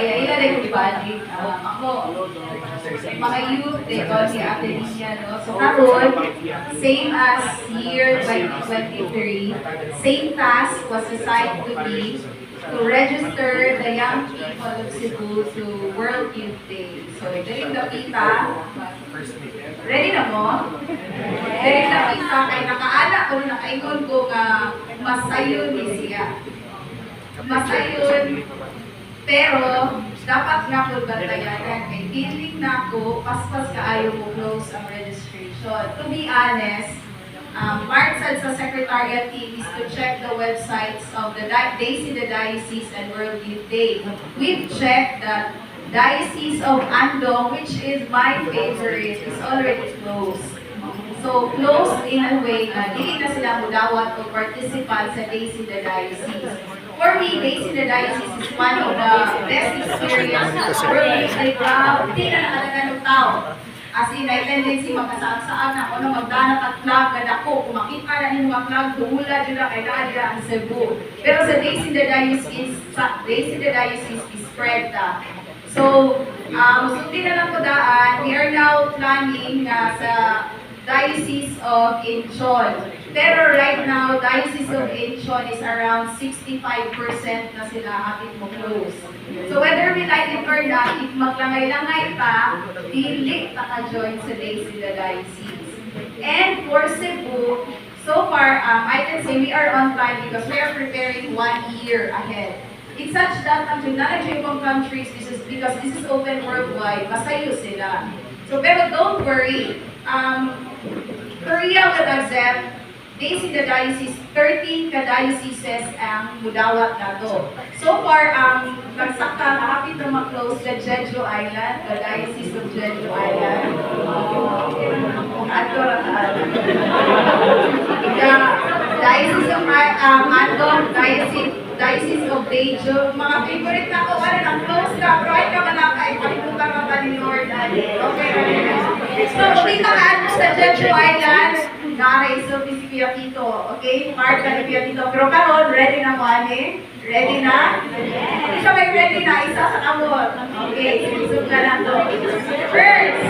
kaya ila na yung budget. Ako, mga youth, they call si Ate Linya, no? So karon, same as year 2023, same task was assigned to me to register the young people of Cebu to World Youth Day. So, dali na kita. Ready na mo? Dali na kita kay nakaala ko, nakaingon ko nga masayon ni siya. Masayon, pero dapat nga po bantayan kay feeling na ako, paspas kaayo mo close ang registration. To be honest, part sa Secretariat team is to check the websites of the Days in the Diocese and World Youth Day. We've checked that Diocese of Andong, which is my favorite, is already closed. So, closed in a way na hindi na sila mudawat o participant sa Days in the Diocese. For me, Days in the Diocese is one of the best experiences. World Youth Day, hindi na nakalaga ng tao. As in, may tendency magkasaan-saan na kung magdanap at club na ako, kung makita na yung mga club, dumula dyan na kay Nadia ang Cebu. Pero sa Days in the Diocese is spread na. So, sundin na lang po daan, we are now planning sa Diocese of Incheon. Pero right now, Diocese of Incheon is around 65% na sila ating mo close. So whether we like it or not, if maglangay-langay pa, dili ka-join sa Days in the Diocese. And for Cebu, so far, I can say we are on time because we are preparing 1 year ahead. It's such that ang ibang countries, because this is open worldwide, masayo sila. So pero don't worry, Korea will accept Days in the Diocese, 13 ka-dioceses ang mudawat na to. So far, nagsaka, nakapit na ma-close the Jeju Island, the Diocese of Jeju Island. Diocese of Andong, Diocese of Daejeon. Mga favorite na ko, wala nang close ka, pero ay ka malaka, ipalimutan ka ba ni Lord? Okay, so, kita ka sa Jeju Island, naka-iso si Pia Tito, okay? Mark ka ni Pia Tito. Pero karon, ready na mo, ani? Ready na? Isa may ready na, isa sa kamot. Okay, sinisog na lang to. First,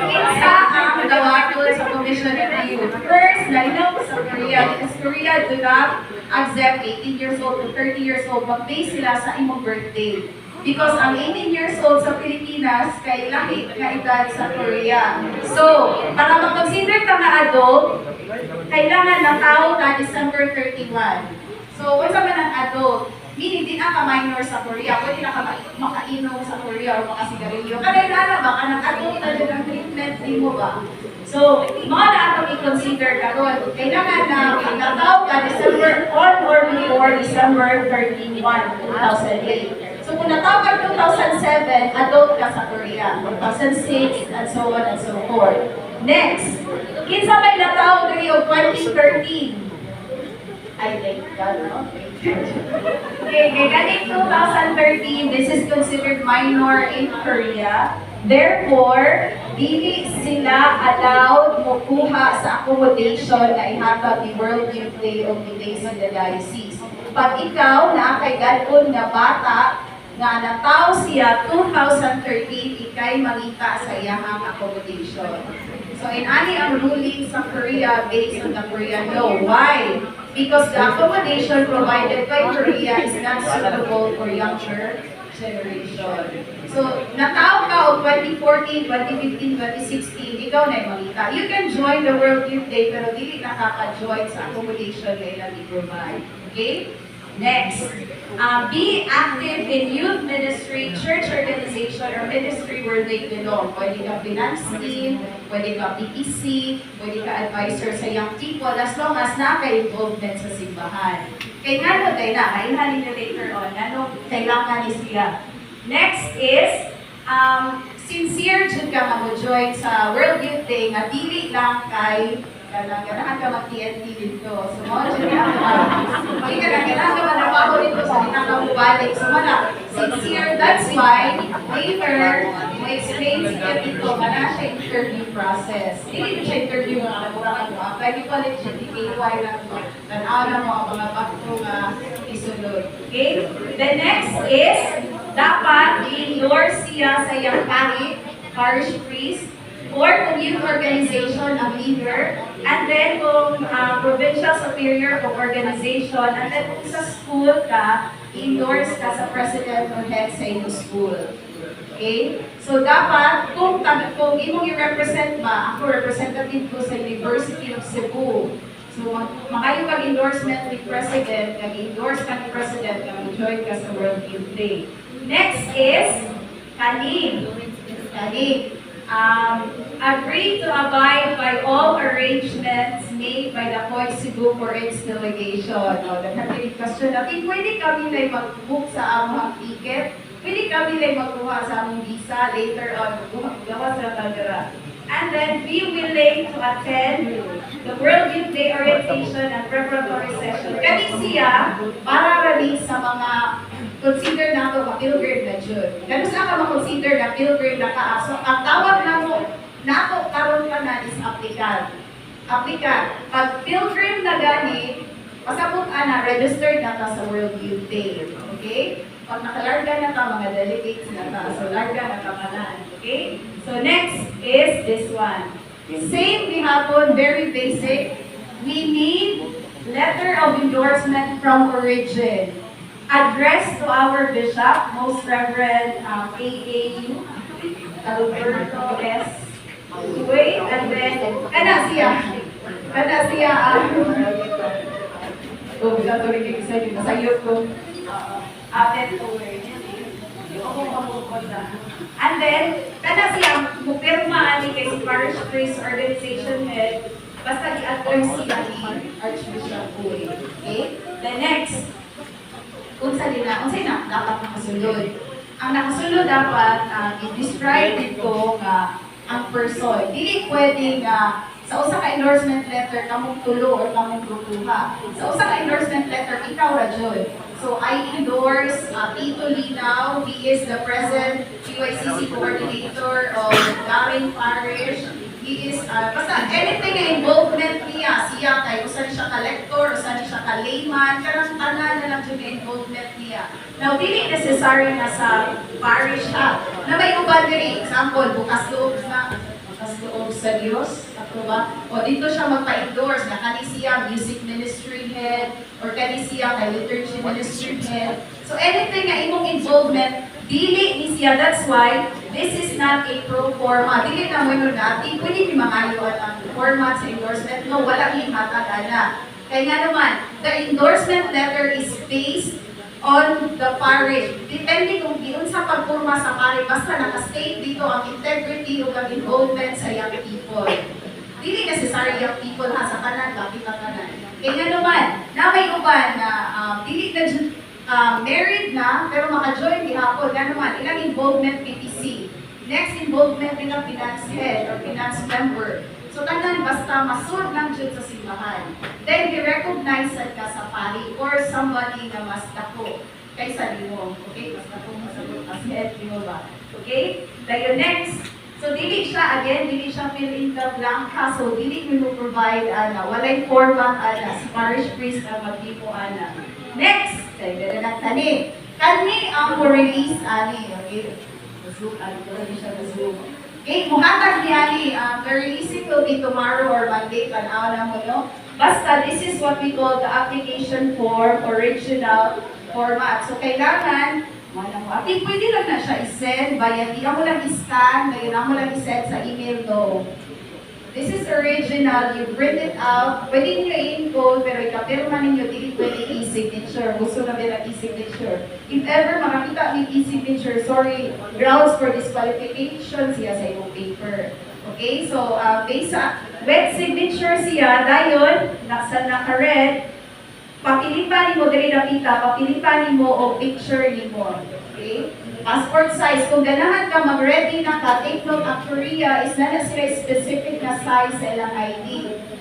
isa ang dawato sa Commission of the Youth. First, nalinaw ko sa Korea, because Korea do not accept 18 years old to 30 years old, mag-base sila sa imong birthday. Because ang 18 years old sa Pilipinas, kay lahi na edad sa Korea. So, para mag-consider ka na adult, kailangan na tao ka December 31. So, once ka ng adult, meaning di na ka minor sa Korea, pwede na ka makainom sa Korea o makasigarilyo. Kailangan ba ka nag-adult na din ang treatment din mo ba? So, mga na atong i-consider ka ron. Kailangan na nagtataw ka December or before December 31, 2008. So kung natawag ka 2007, adult ka sa Korea. 2006, and so on and so forth. Next, kinsa may natawag rin o 2013. I think God, no? Okay, galing 2013, this is considered minor in Korea. Therefore, dili sila allowed mukuha sa accommodation na ihatag ni World Youth Day o ni Days in the Diocese. Pag ikaw na kay gadon nga bata, nga nataw siya 2013, ikay mangita sa iyahang accommodation. So, inani ang ruling sa Korea based on the Korean law. Why? Because the accommodation provided by Korea is not suitable for younger generation. So, nataw ka o 2014, 2015, 2016, ikaw na yung mangita. You can join the World Youth Day, pero dili nakaka-join sa accommodation na ilang i-provide. Okay? Next, be active in youth ministry, church organization, or ministry where they belong. Pwede ka finance team, pwede ka PPC, pwede ka advisor sa young people, as long as naka-involvement sa simbahan. Kaya nga no, tayo na, kainahalin nyo later on, ano, kailangan ni siya. Next is, sincere jud ka mag-join sa World Youth Day, nga dili lang kay ganahan ka mag-TNT dito. So, mga dyan ka ganahan ka manabaho dito sa pinakabubalik. So, wala, sincere. That's why, later, ma-explain siya dito, na siya interview process. Hindi siya interview mga kaburangan mo. Pwede ko ulit siya DKY lang. Tanaw na mo ang mga bakto nga isunod. Okay? The next is, dapat i-endorse siya sa iyang parish priest, or kung youth organization ang leader, and then kung provincial superior of organization, and then kung sa school ka, i-endorse ka sa president or head sa iyong school. Okay? So dapat, kung imong i-represent ba, ako representative ko sa University of Cebu. So makayo kang endorsement ni President, kag-endorse ka ni President, kag-join ka sa World Youth Day. Next is, Kani. Agree to abide by all arrangements made by the COI Cebu for its delegation. O, the question natin, pwede kami na mag-book sa among ticket, pwede kami na magkuha sa among visa later on, gawa sa Tagara. And then be willing to attend the World Youth Day orientation and preparatory session. Kani siya, para rin sa mga consider na ito ma-pilgrim na June. Ganun sa ka ma-consider na pilgrim na ka. So, ang tawag na mo, nato karon ka na is applicant. Pag pilgrim na gani, pasabot na, registered na ka sa World Youth Day. Okay? Pag nakalarga na ka, mga delegates na ka. So, larga na ka manan. Okay? So, next is this one. Same gihapon, very basic. We need letter of endorsement from origin. Address to our Bishop, Most Reverend AAU, Alberto S. Wait, and then, kana siya, oh, bila to rin isa yun, nasayot ko, atin to and then, kana siya, mupirma ni kay si Parish Priest Organization Head, basta i-address siya ni Archbishop Uy. Okay? The next, unsay na dapat nakasulod. Ang nakasulod dapat i-describe dito nga ang person. Dili pwedeng sa usa ka endorsement letter kamong tulo or kamong grupuha. Sa usa ka endorsement letter ikaw ra jud. So I endorse Tito Linaw. He is the present QICC coordinator of Garing Parish. He is, basta anything na involvement niya, siya kay usan siya ka-lector, usan siya ka-layman, karang tanan na lang yung involvement niya. Now, dili necessary na sa parish ha, na may uban diri, example, bukas loob sa Diyos, ako ba? O dito siya magpa-endorse na kani siya music ministry head, or kani siya kay liturgy ministry head. So anything na imong involvement, dili ni siya. That's why this is not a pro forma. Dili na mo yun natin. Pwede ni makayo ang format sa endorsement. No, wala yung matagana. Kaya nga naman, the endorsement letter is based on the parish. Depende kung giun sa pagpurma sa parish, basta naka-state dito ang integrity o ang involvement sa young people. Dili necessary young people ha, sa kanan, bakit ang kanan. Kaya nga naman, na may uban na dili na married na, pero maka-join gihapon. Nga naman, ilang involvement PTC. Next involvement ilang finance head or finance member. So tanan basta masud lang jud sa simbahan. Then i-recognize ka sa pari or somebody na mas dako kaysa nimo. Okay? Mas dako masabot as head nimo ba? Okay? Dayon next. So dili siya fill in the blank ha. So dili mo provide walay format sa parish priest na magtipo Next, kani ang release okay? Zoom, Zoom. Okay, muhatag ni the releasing will be tomorrow or Monday, tanaw na mo, no? Basta, this is what we call the application form, original format. So, kailangan, pwede lang na siya i-send, di mo lang i-scan, mo lang i-send sa email, no? This is original, you print it out, pwede nyo i-encode, pero ikapirma ninyo, dili pwede e-signature, gusto na nila e-signature. If ever makakita ng e-signature, sorry, grounds for disqualification siya sa iyong paper. Okay, so based sa wet signature siya, dayon, naka-red, papilipan mo dili napita, papilipan mo o picture mo. Okay? Passport size, kung ganahan ka mag-ready na ka, take note ang Korea is na sila specific na size sa ilang ID.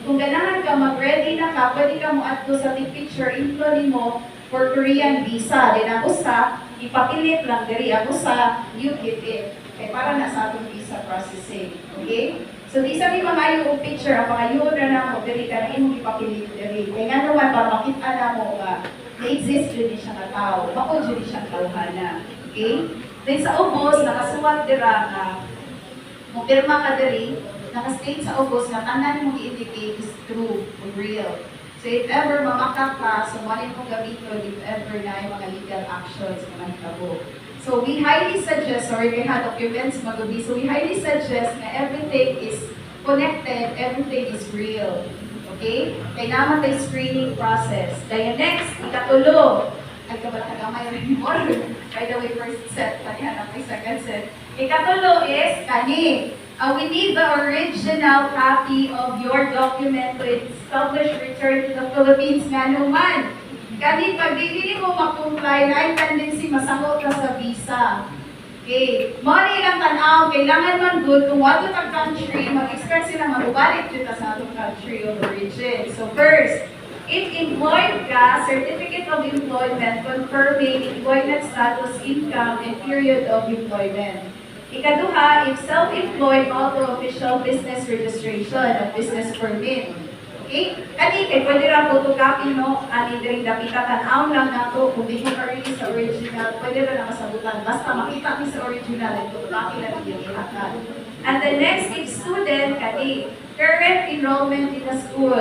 Kung ganahan ka mag-ready na ka, pwede ka mo add sa picture, include mo for Korean visa. Then ako sa, ipapilit lang diri. Ako sa, you get it. Kaya para na sa atong visa processing. Okay? So, di sabi mga yung picture, ang mga yun na mo, diri ka na imong ipapilit diri. Kaya nga naman, para makita na mo na-exist yun siya na tao. Bako yun siya tawhana. Okay? Then sa ubos, nakasuwat dira ka, pirma ka diri, nakastate sa ubos na tanan mong i-indicate is true or real. So if ever mamakak ka, sumalin mong gamiton if ever na yung mga legal actions na nagtabo. So we highly suggest, sorry, we had documents magabi, so we highly suggest na everything is connected, everything is real. Okay? Kailangan tayo screening process. Dahil next, ikatulo. Ay, kabala kagamay rin mo. By the way, first set, panihan ang second set. Ikatulo is, kani. We need the original copy of your document to establish return to the Philippines nga naman. Kani, pag hindi mo mag-comply, na yung tendency masangot ka sa visa. Okay. Mali lang tanaw, kailangan man good kung wato ka country, mag-expect sila magubalik dito sa atong country of origin. So first, if employed ka, certificate of employment confirming employment status, income, and period of employment. Ikaduha, if self-employed, auto-official business registration of business permit. Okay? Kani, pwede lang photocopy, no? Ani, diring dapita, tanaw lang na to. Kung di mo ka-release sa original, pwede lang nakasabutan. Basta makita mo sa original, and photocopy lang yung ihakan. And the next, if student, kani, current enrollment in a school,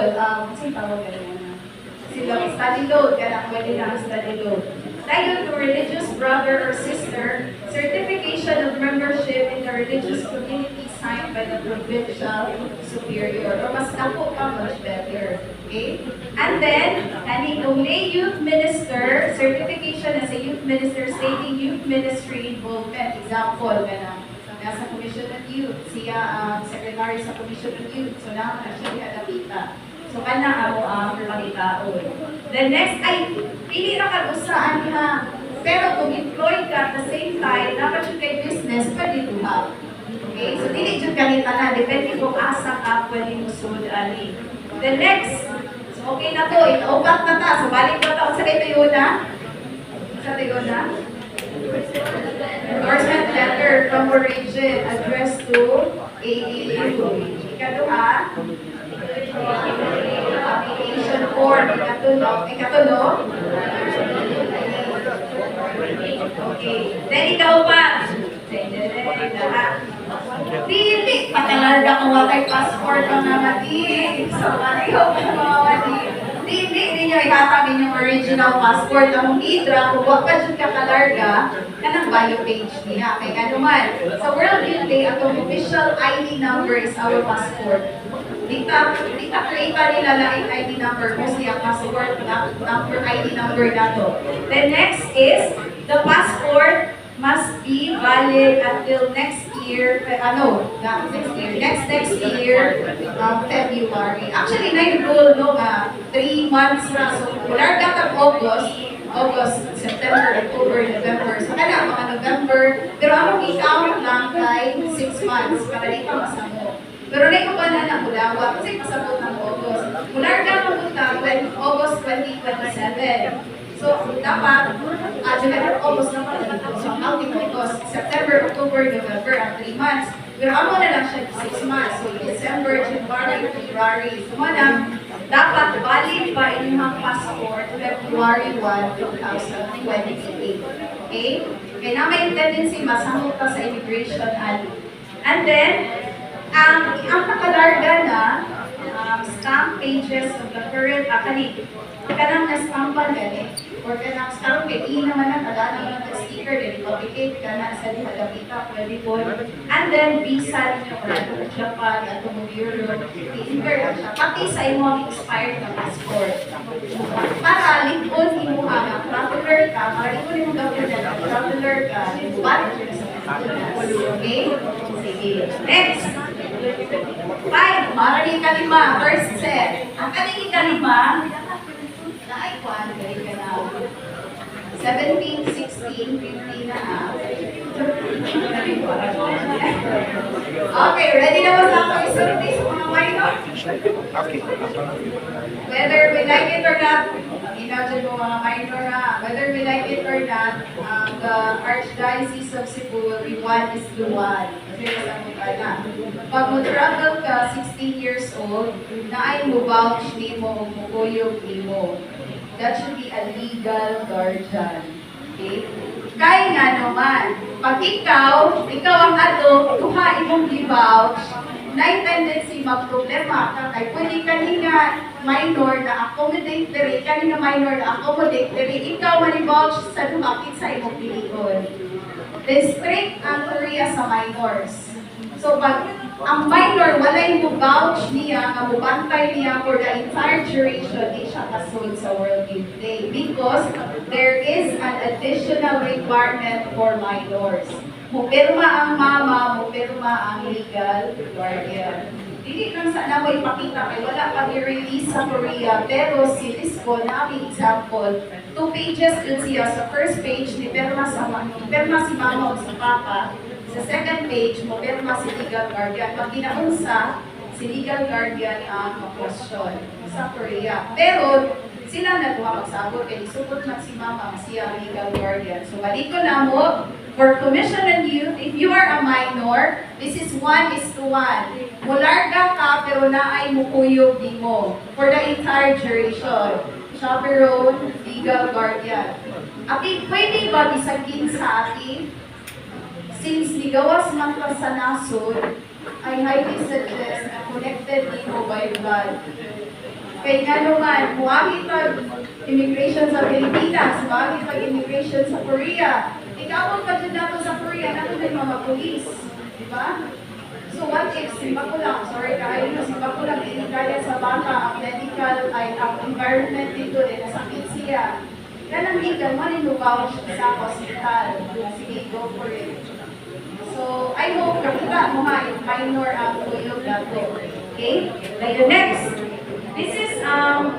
kasi tawag ka naman na. Sila, study load, kaya pwede lang study load. Tayo to religious brother or sister, certification of membership in the religious community signed by the provincial superior. Or mas napo ka, much better. Okay? And then, kung lay youth minister, certification as a youth minister stating youth ministry involvement. Example, nasa Commission of Youth, siya secretary sa Commission of Youth. So, naman na siya nakita. So, kana ang pagkitaon. The next ay, pili na kag-usaan ha. Pero kung employed ka at the same time, dapat yung kay business, pwede duha. Okay? So, dili yung ganita na. Depende kung asa ka, pwede mo sunod ali. The next, so okay na to. Ito-upat na ta. So, balik na ta. Sa tayo na? Sa tayo na? Endorsement letter from origin addressed to AAU. Ikaduha, application form. Ikatulo. Okay. Then ikaw pa. Dili. Patalarga kung watay passport ang naman. So, ikaw pa mawawali. Dili ninyo ihatag inyong original passport. Ang hidra, kung wag pa dyan ka kalarga, kanang bio page niya. Kaya ano man. Sa World Youth Day, atong official ID number is our passport. Dita create nila lang ID number mo siya passport number ID number na to. The next is the passport must be valid until next year, next year, February. Actually, na yung rule, no, 3 months na. So, wala ka August, September, October, November. So, kaya mga November, pero ang i-count lang kay 6 months para di ka masamo. Pero na yung na nakulawa, kasi pasabot ng August. Mula ka mapunta, August 2027. So, dapat, August na pala dito. So, ang outing August, September, October, November, ang 3 months. Pero ako na lang siya 6 months. So, December, January, February. So, manang, dapat valid pa inyong passport February 1, 2028. Okay? Kaya na may tendency, masamot ka sa immigration and then, ang nakalarga na stamp pages of the current kanang na-stampan gani or kanang stamp kay naman na kada naman na sticker din ipapikit ka na sa dihadapita pwede po and then visa ninyo or ato sa Japan ato mo Europe i-inter na siya pati sa imong expired na passport para lingkod imo nga traveler ka para lingkod imo gawin na traveler ka balik ka sa Pilipinas. Okay? Sige. Next. 5. Maraming kalima. First set. Ang kaning kalima, na ay 1, gawin ka na. 17, 16, 15 na ha. Okay, ready na ba sa ako isurvey sa mga minor? Okay. Whether we like it or not, imagine mo mga minor na, whether we like it or not, the Archdiocese of Cebu will be 1:1. Kasi nasagot ka na. Pag mo-travel ka, 16 years old, naay mo vouch ni mo o mukuyog ni mo. that should be a legal guardian. Okay? Kaya nga naman, pag ikaw ang adult, kuha imong gi-vouch, na tendency magproblema ka kay pwede kanina minor na accommodate diri, kanina minor na accommodate diri, ikaw man-vouch sa dumakit sa imong piligon. Restrict ang Korea sa minors. So pag ang minor walay mo vouch niya, nga mubantay niya for the entire duration, di siya kasunod sa World Youth Day because there is an additional requirement for minors. Mupirma ang mama, mupirma ang legal guardian. Dili lang sa na mo ipakita kay wala pa i-release sa Korea, pero si Lisco na aming example, 2 pages dun siya. Sa first page, ni pirma si mama o si papa. Sa second page, mo pirma si legal guardian. Pag ginaunsa, si legal guardian ang question sa Korea. Pero sila nagwa magsabot kay isupot man si mama siya legal guardian. So balik ko na mo, for commission and youth, if you are a minor, this is 1:1. Mularga ka pero naay mukuyog di mo for the entire duration. Chaperone, legal guardian. Ati, pwede ba bisagin sa atin? Since ligawas man ka sa nasod, I highly suggest na connected di mo by blood. Kaya nga naman, muwagin pag immigration sa Pilipinas, muwagin pag immigration sa Korea. Ikaw pa dyan nato sa Korea, nato na yung mga police. Diba? So what if, simba ko lang, sorry kayo, simba ko lang, hindi kaya sa bata, ang medical, ay ang environment dito, nasakit siya. Yan ang legal, maninubaw siya sa hospital. Sige, go for it. So, I hope nakita mo nga yung minor ang tulog nato. Okay? Like the next. This is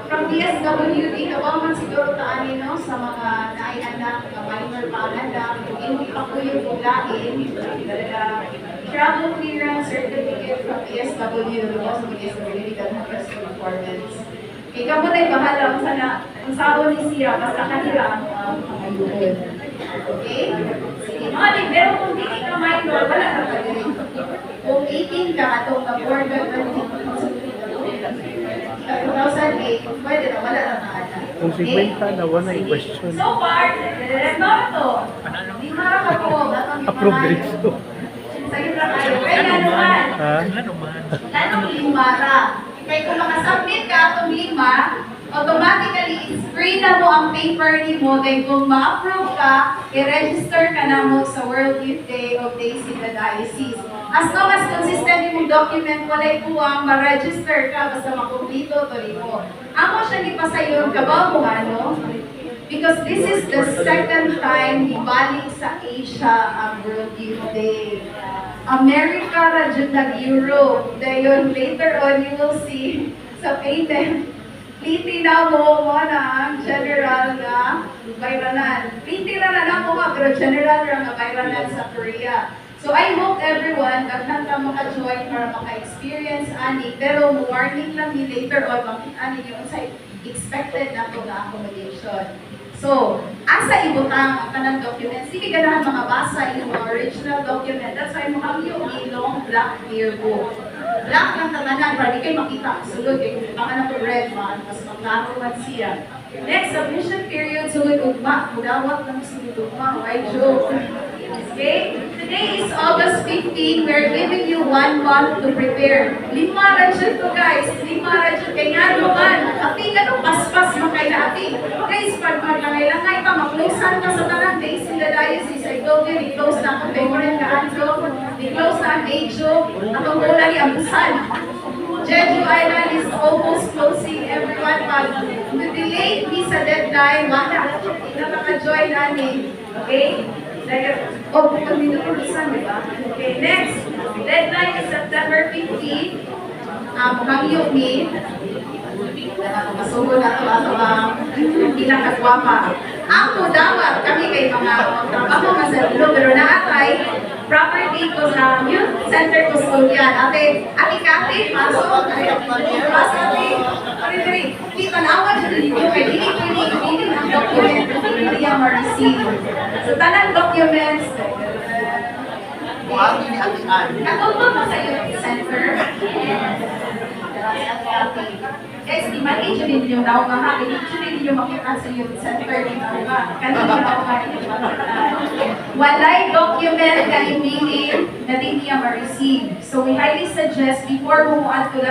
from DSWD. Kawaw man siguro taani no, sa mga naay-anak, minor pa anak, hindi pa po yung ulain. Travel clearance certificate from DSWD. Sa DSWD that has performance. Ikaw mo na'y bahala sana ang sabo ni siya, basta kanila ang pangayuhon. Okay? Sige, mga pero kung hindi ka minor, wala ka pa rin. Kung 18 ka, atong ka-board ka 2008, pwede na, wala na anak. Kung 50 na, wala yung question. So far, no to. Di maraka po, Approve dito. Sa'yo na kayo. Kaya nga naman. Ha? Lanong limara. Kaya kung makasubmit ka itong 5, automatically, screen na mo ang paper ni mo. Then kung ma-approve ka, i-register ka na mo sa World Youth Day of Days in the Diocese. As long as consistent yung document, walay puwang, ma-register ka, basta makumplito to mo. Ako siya ipasayon, kabaw mo ano? Because this is the second time ibalik sa Asia ang World Youth Day. America ra dyan nag-Europe. Dayon, later on, you will see sa payment. Piti na mo na ang general na bayranan. Piti na na mo pero general ra nga bayranan sa Korea. So I hope everyone, daghan ka maka-join para maka-experience ani. Pero warning lang ni later on, makita ninyo sa expected na ito na accommodation. So, asa ibutang ang kanang documents, hindi ganahan mga basa yung mga original document. That's why mukhang yung ilong black yearbook. Black lang tatanan, para di kayo makita. Sulod, yung pangalan ko red man, mas maklaro man siya. Next, submission period, sulod ugma. Mudawat lang sulod ugma, why joke? Okay? Today is August 15. We're giving you 1 month to prepare. 5 radyo to guys. 5 radyo. Kaya nga naman. Ati, ganun, paspas mo kay ati. Guys, pag magkangailangan ka, maklosean ka sa tanang days in the diocese. I told you, i-close na ang favorite ka, Anjo. I-close na ang Ajo. Atong mula ni Abusan. Jeju Island is almost closing. Everyone, pag delay me sa deadline, wala. Nakaka-join namin. Okay? Oh, pag minutulisan, di ba? Okay, next. Deadline is September 15. Hangyo me. Masugo na ito sa pinakagwapa. Ang mudawat kami kay mga trabaho nga sa ilo, pero naatay property ko sa youth center custodian. Ate Kati, pasok. Pasok, ate. Pari-pari. Kita nawa dyan dito kay hindi ang document na hindi ang ma-receive. So, tanang documents. Katulog mo sa youth center. Guys, di man age din ninyo daw nga ha. Actually, ninyo makita sa youth center din daw nga. Kanina daw nga ninyo makita. Walay document ka email na din niya ma-receive. So we highly suggest before mo mo add to the